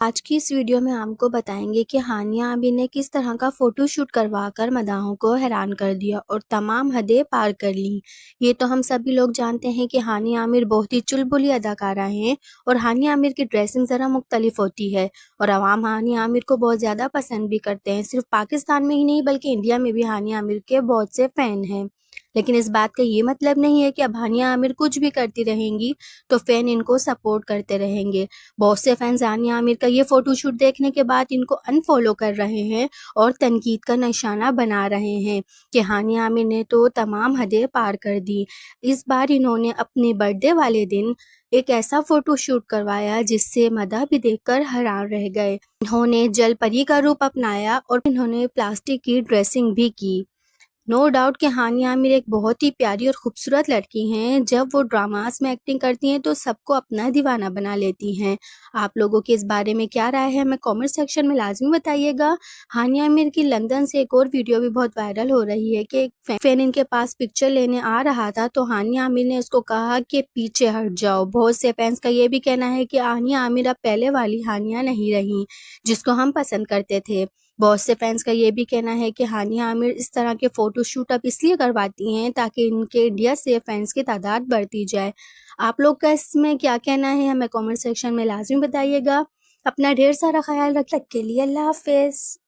آج کی اس ویڈیو میں آپ کو بتائیں گے کہ ہانیہ عامر نے کس طرح کا فوٹو شوٹ کروا کر مداحوں کو حیران کر دیا اور تمام حدیں پار کر لی۔ یہ تو ہم سبھی لوگ جانتے ہیں کہ ہانیہ عامر بہت ہی چلبلی اداکارہ ہیں اور ہانیہ عامر کی ڈریسنگ ذرا مختلف ہوتی ہے اور عوام ہانیہ عامر کو بہت زیادہ پسند بھی کرتے ہیں۔ صرف پاکستان میں ہی نہیں بلکہ انڈیا میں بھی ہانیہ عامر کے بہت سے فین ہیں، لیکن اس بات کا یہ مطلب نہیں ہے کہ اب ہانیہ عامر کچھ بھی کرتی رہیں گی تو فین ان کو سپورٹ کرتے رہیں گے۔ بہت سے فینز ہانیہ عامر کا یہ فوٹو شوٹ دیکھنے کے بعد ان کو انفالو کر رہے ہیں اور تنقید کا نشانہ بنا رہے ہیں کہ ہانیہ عامر نے تو تمام حدیں پار کر دی۔ اس بار انہوں نے اپنے برتھ ڈے والے دن ایک ایسا فوٹو شوٹ کروایا جس سے مداح بھی دیکھ کر حیران رہ گئے۔ انہوں نے جل پری کا روپ اپنایا اور انہوں نے پلاسٹک کی ڈریسنگ بھی کی۔ نو ڈاؤٹ کہ ہانیہ عامر ایک بہت ہی پیاری اور خوبصورت لڑکی ہیں۔ جب وہ ڈراماز میں ایکٹنگ کرتی ہیں تو سب کو اپنا دیوانہ بنا لیتی ہیں۔ آپ لوگوں کی اس بارے میں کیا رائے ہے ہمیں کامنٹ سیکشن میں لازمی بتائیے گا۔ ہانیہ عامر کی لندن سے ایک اور ویڈیو بھی بہت وائرل ہو رہی ہے کہ ایک فین ان کے پاس پکچر لینے آ رہا تھا تو ہانیہ عامر نے اس کو کہا کہ پیچھے ہٹ جاؤ۔ بہت سے فینس کا یہ بھی کہنا ہے کہ ہانیہ عامر اب پہلے والی ہانیہ نہیں رہی جس کو ہم پسند کرتے تھے۔ بہت سے فینس کا یہ بھی کہنا ہے کہ ہانیہ عامر اس طرح کے فوٹو شوٹ اب اس لیے کرواتی ہیں تاکہ ان کے انڈیا سے فینس کی تعداد بڑھتی جائے۔ آپ لوگ کا اس میں کیا کہنا ہے ہمیں کامنٹ سیکشن میں لازمی بتائیے گا۔ اپنا ڈھیر سارا خیال رکھنے کے لیے اللہ حافظ۔